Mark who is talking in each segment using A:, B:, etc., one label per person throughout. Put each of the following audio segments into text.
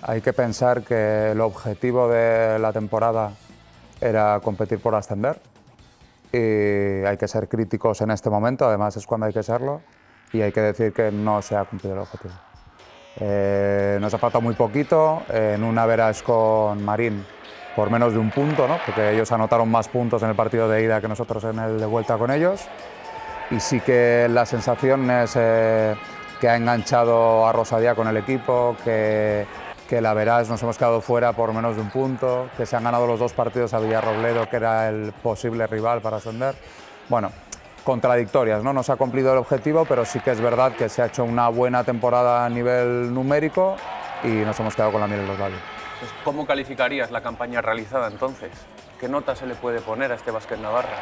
A: Hay que pensar que el objetivo de la temporada era competir por ascender y hay que ser críticos en este momento, además es cuando hay que serlo, y hay que decir que no se ha cumplido el objetivo. Nos ha faltado muy poquito, en una veras con Marín por menos de un punto, ¿no? Porque ellos anotaron más puntos en el partido de ida que nosotros en el de vuelta con ellos, y sí que la sensación es que ha enganchado a Rosadía con el equipo, que la Verás nos hemos quedado fuera por menos de un punto, que se han ganado los dos partidos a Villarrobledo, que era el posible rival para ascender. Bueno, contradictorias, ¿no? No se ha cumplido el objetivo, pero sí que es verdad que se ha hecho una buena temporada a nivel numérico y nos hemos quedado con la miel en los labios.
B: Pues, ¿cómo calificarías la campaña realizada entonces? ¿Qué nota se le puede poner a este Básquet Navarra?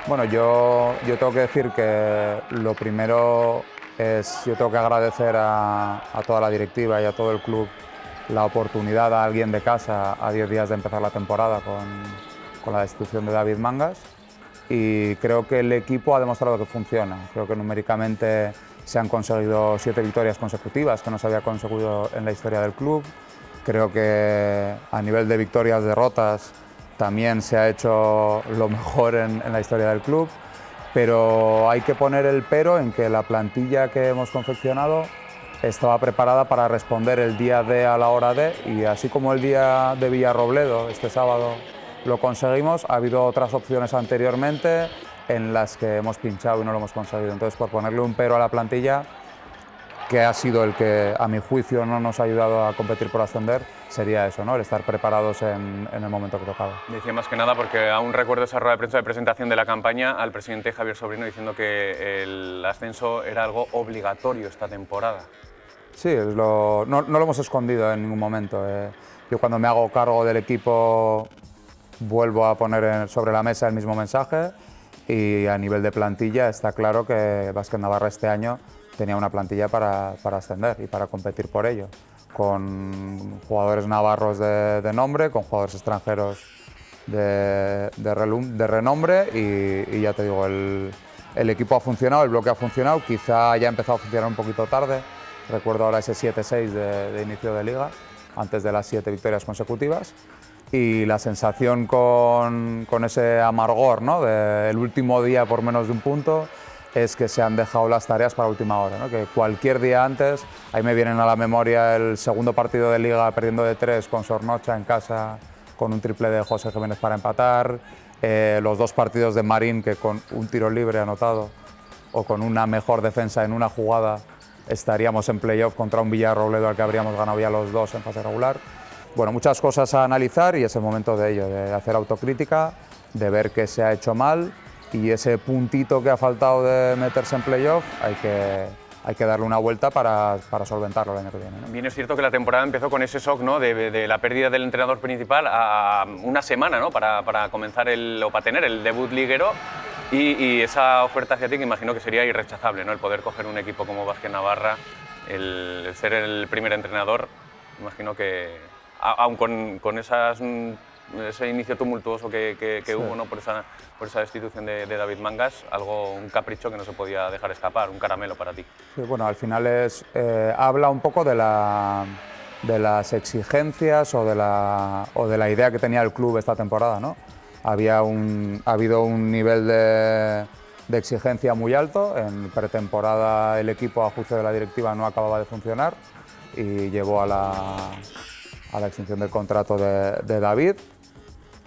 A: Bueno, yo tengo que decir que lo primero es, yo tengo que agradecer a toda la directiva y a todo el club la oportunidad a alguien de casa a 10 días de empezar la temporada con la destitución de David Mangas, y creo que el equipo ha demostrado que funciona. Creo que numéricamente se han conseguido 7 victorias consecutivas que no se había conseguido en la historia del club. Creo que a nivel de victorias-derrotas también se ha hecho lo mejor en la historia del club, pero hay que poner el pero en que la plantilla que hemos confeccionado estaba preparada para responder el día D a la hora D, y así como el día de Villarrobledo, este sábado, lo conseguimos, ha habido otras opciones anteriormente en las que hemos pinchado y no lo hemos conseguido. Entonces, por ponerle un pero a la plantilla, que ha sido el que, a mi juicio, no nos ha ayudado a competir por ascender, sería eso, ¿no? El estar preparados en el momento que tocaba.
B: Decía más que nada porque aún recuerdo esa rueda de prensa de presentación de la campaña al presidente Javier Sobrino diciendo que el ascenso era algo obligatorio esta temporada.
A: Sí, no lo hemos escondido en ningún momento. Yo cuando me hago cargo del equipo vuelvo a poner sobre la mesa el mismo mensaje, y a nivel de plantilla está claro que Básquet Navarra este año tenía una plantilla para ascender y para competir por ello, con jugadores navarros de nombre, con jugadores extranjeros de renombre, y ya te digo, el equipo ha funcionado, el bloque ha funcionado, quizá haya empezado a funcionar un poquito tarde. Recuerdo ahora ese 7-6 de inicio de liga, antes de las 7 victorias consecutivas, y la sensación con ese amargor, ¿no?, del último día por menos de un punto, es que se han dejado las tareas para última hora, ¿no? Que cualquier día antes, ahí me vienen a la memoria el segundo partido de liga perdiendo de 3 con Sornocha en casa, con un triple de José Jiménez para empatar, los 2 partidos de Marín, que con un tiro libre anotado o con una mejor defensa en una jugada estaríamos en playoff contra un Villarrobledo al que habríamos ganado ya los 2 en fase regular. Bueno, muchas cosas a analizar, y es el momento de ello, de hacer autocrítica, de ver qué se ha hecho mal, y ese puntito que ha faltado de meterse en playoff hay que darle una vuelta para solventarlo el año que viene, ¿no?
B: Bien, es cierto que la temporada empezó con ese shock, ¿no?, de la pérdida del entrenador principal a una semana, ¿no?, para comenzar o para tener el debut liguero, y esa oferta hacia ti, que imagino que sería irrechazable, ¿no?, el poder coger un equipo como Básquet Navarra, el ser el primer entrenador. Imagino que, aun con ese inicio tumultuoso que sí hubo, ¿no?, por esa destitución de David Mangas, un capricho que no se podía dejar escapar, un caramelo para ti.
A: Sí, bueno, al final habla un poco de las exigencias o de la idea que tenía el club esta temporada, ¿no? Ha habido un nivel de exigencia muy alto. En pretemporada el equipo, a juicio de la directiva, no acababa de funcionar y llevó a la extinción del contrato de David.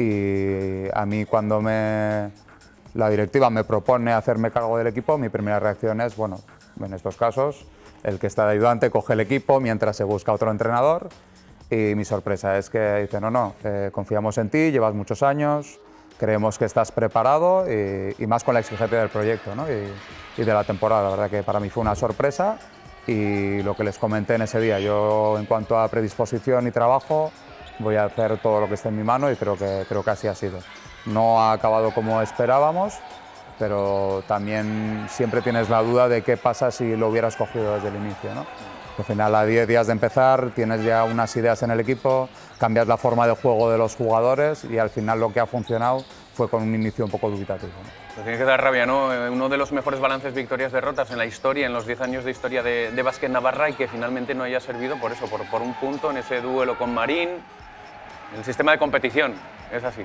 A: Y a mí, cuando la directiva me propone hacerme cargo del equipo, mi primera reacción es, bueno, en estos casos, el que está de ayudante coge el equipo mientras se busca otro entrenador, y mi sorpresa es que dice, no, confiamos en ti, llevas muchos años, creemos que estás preparado, y más con la exigencia del proyecto, ¿no?, y de la temporada. La verdad que para mí fue una sorpresa, y lo que les comenté en ese día, yo en cuanto a predisposición y trabajo voy a hacer todo lo que esté en mi mano, y creo que así ha sido. No ha acabado como esperábamos, pero también siempre tienes la duda de qué pasa si lo hubieras cogido desde el inicio, ¿no? Al final, a 10 días de empezar, tienes ya unas ideas en el equipo, cambias la forma de juego de los jugadores, y al final lo que ha funcionado fue con un inicio un poco dubitativo, ¿no?
B: Pues tiene que dar rabia, ¿no? Uno de los mejores balances victorias-derrotas en la historia, en los 10 años de historia de Básquet Navarra, y que finalmente no haya servido por eso, por un punto en ese duelo con Marín. El sistema de competición es así.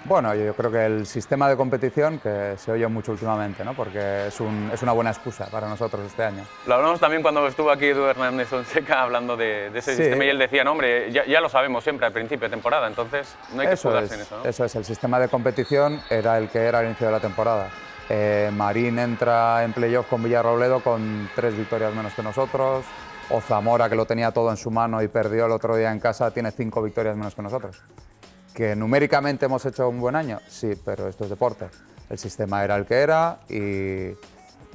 A: Bueno, yo creo que el sistema de competición, que se oye mucho últimamente, ¿no? Porque es una buena excusa para nosotros este año.
B: Lo hablamos también cuando estuvo aquí Edu Hernández Fonseca hablando de ese sistema, y él decía, no, hombre, ya lo sabemos siempre al principio de temporada, entonces no hay que escudarse en eso, ¿no?
A: Eso es, el sistema de competición era el que era al inicio de la temporada. Marín entra en playoff con Villarrobledo con 3 victorias menos que nosotros, o Zamora, que lo tenía todo en su mano y perdió el otro día en casa, tiene 5 victorias menos que nosotros. ¿Que numéricamente hemos hecho un buen año? Sí, pero esto es deporte. El sistema era el que era y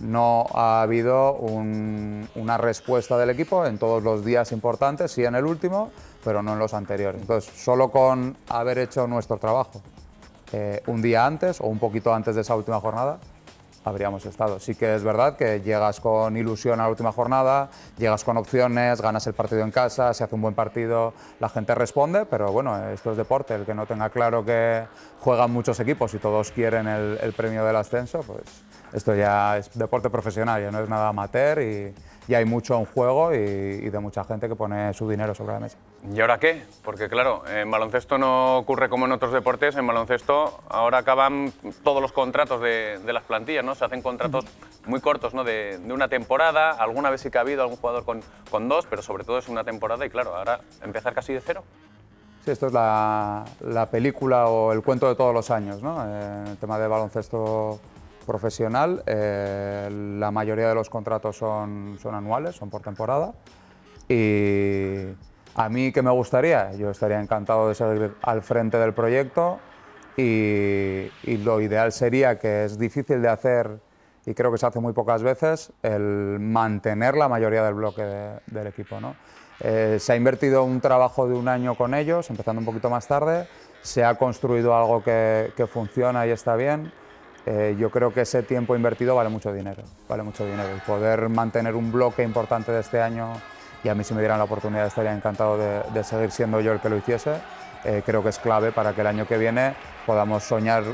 A: no ha habido una respuesta del equipo en todos los días importantes, sí en el último, pero no en los anteriores. Entonces, solo con haber hecho nuestro trabajo un día antes o un poquito antes de esa última jornada, habríamos estado. Sí que es verdad que llegas con ilusión a la última jornada, llegas con opciones, ganas el partido en casa, se hace un buen partido, la gente responde, pero bueno, esto es deporte. El que no tenga claro que juegan muchos equipos y todos quieren el premio del ascenso, pues esto ya es deporte profesional, ya no es nada amateur y hay mucho en juego y de mucha gente que pone su dinero sobre la mesa.
B: ¿Y ahora qué? Porque claro, en baloncesto no ocurre como en otros deportes, en baloncesto ahora acaban todos los contratos de las plantillas, ¿no? Se hacen contratos muy cortos, ¿no? De una temporada, alguna vez sí que ha habido algún jugador con 2, pero sobre todo es una temporada y claro, ahora empezar casi de cero.
A: Sí, esto es la película o el cuento de todos los años, ¿no? El tema de baloncesto profesional, la mayoría de los contratos son anuales, son por temporada. Y a mí, ¿qué me gustaría? Yo estaría encantado de seguir al frente del proyecto y lo ideal sería, que es difícil de hacer y creo que se hace muy pocas veces, el mantener la mayoría del bloque del equipo, ¿no? Se ha invertido un trabajo de un año con ellos, empezando un poquito más tarde, se ha construido algo que funciona y está bien. Yo creo que ese tiempo invertido vale mucho dinero, y poder mantener un bloque importante de este año, y a mí si me dieran la oportunidad estaría encantado de seguir siendo yo el que lo hiciese, creo que es clave para que el año que viene podamos soñar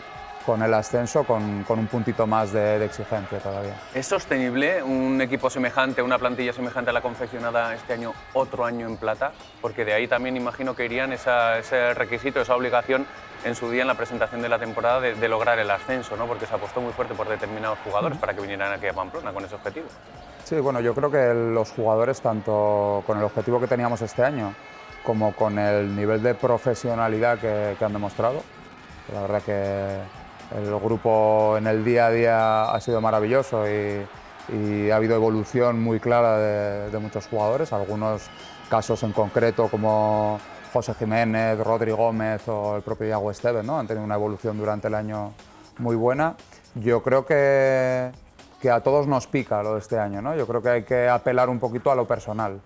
A: con el ascenso con un puntito más de exigencia todavía.
B: ¿Es sostenible un equipo semejante, una plantilla semejante a la confeccionada este año, otro año en plata? Porque de ahí también imagino que irían ese requisito, esa obligación en su día en la presentación de la temporada de lograr el ascenso, ¿no? Porque se apostó muy fuerte por determinados jugadores para que vinieran aquí a Pamplona con ese objetivo.
A: Sí, bueno, yo creo que los jugadores, tanto con el objetivo que teníamos este año como con el nivel de profesionalidad que han demostrado, la verdad que el grupo en el día a día ha sido maravilloso y ha habido evolución muy clara de muchos jugadores, algunos casos en concreto como José Jiménez, Rodri Gómez o el propio Iago Esteves, ¿no? Han tenido una evolución durante el año muy buena. Yo creo que a todos nos pica lo de este año, ¿no? Yo creo que hay que apelar un poquito a lo personal.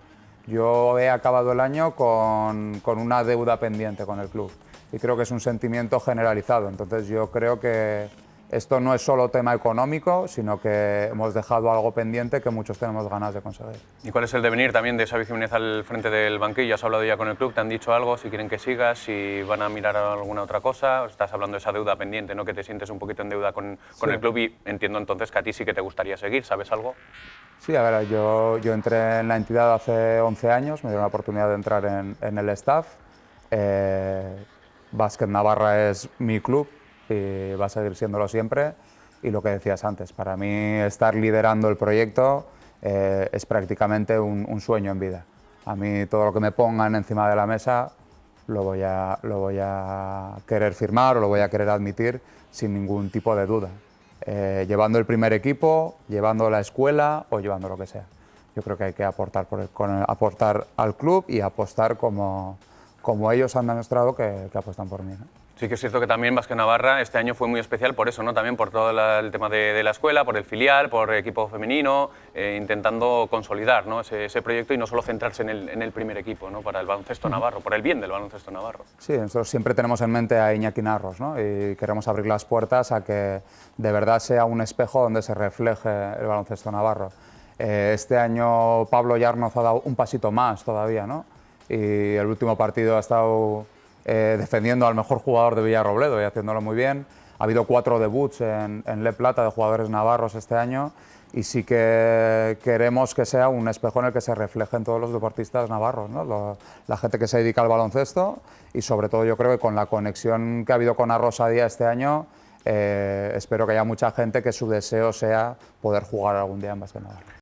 A: Yo he acabado el año con una deuda pendiente con el club y creo que es un sentimiento generalizado. Entonces yo creo que esto no es solo tema económico, sino que hemos dejado algo pendiente que muchos tenemos ganas de conseguir.
B: ¿Y cuál es el devenir también de Xavi Jiménez al frente del banquillo? ¿Has hablado ya con el club? ¿Te han dicho algo? ¿Si quieren que sigas? ¿Si van a mirar alguna otra cosa? Estás hablando de esa deuda pendiente, ¿no? Que te sientes un poquito en deuda con el club y entiendo entonces que a ti sí que te gustaría seguir. ¿Sabes algo?
A: Sí, a ver, yo entré en la entidad hace 11 años, me dieron la oportunidad de entrar en el staff. Básquet Navarra es mi club y va a seguir siéndolo siempre. Y lo que decías antes, para mí estar liderando el proyecto es prácticamente un sueño en vida. A mí todo lo que me pongan encima de la mesa lo voy a querer firmar o lo voy a querer admitir sin ningún tipo de duda. Llevando el primer equipo, llevando la escuela o llevando lo que sea. Yo creo que hay que aportar, aportar al club y apostar como ellos han demostrado que apuestan por mí, ¿no?
B: Sí que es cierto que también Básquet Navarra este año fue muy especial por eso, ¿no? También por todo el tema de la escuela, por el filial, por equipo femenino, intentando consolidar, ¿no? ese proyecto y no solo centrarse en el primer equipo, ¿no? Para el baloncesto navarro, por el bien del baloncesto navarro.
A: Sí, nosotros siempre tenemos en mente a Iñaki Narros, ¿no? Y queremos abrir las puertas a que de verdad sea un espejo donde se refleje el baloncesto navarro. Este año Pablo Yarnoz ha dado un pasito más todavía, ¿no? Y el último partido ha estado defendiendo al mejor jugador de Villarrobledo y haciéndolo muy bien. Ha habido 4 debuts en Le Plata de jugadores navarros este año y sí que queremos que sea un espejo en el que se reflejen todos los deportistas navarros, ¿no? La gente que se dedica al baloncesto y sobre todo yo creo que con la conexión que ha habido con Arrosadía este año, espero que haya mucha gente que su deseo sea poder jugar algún día en básquet navarro.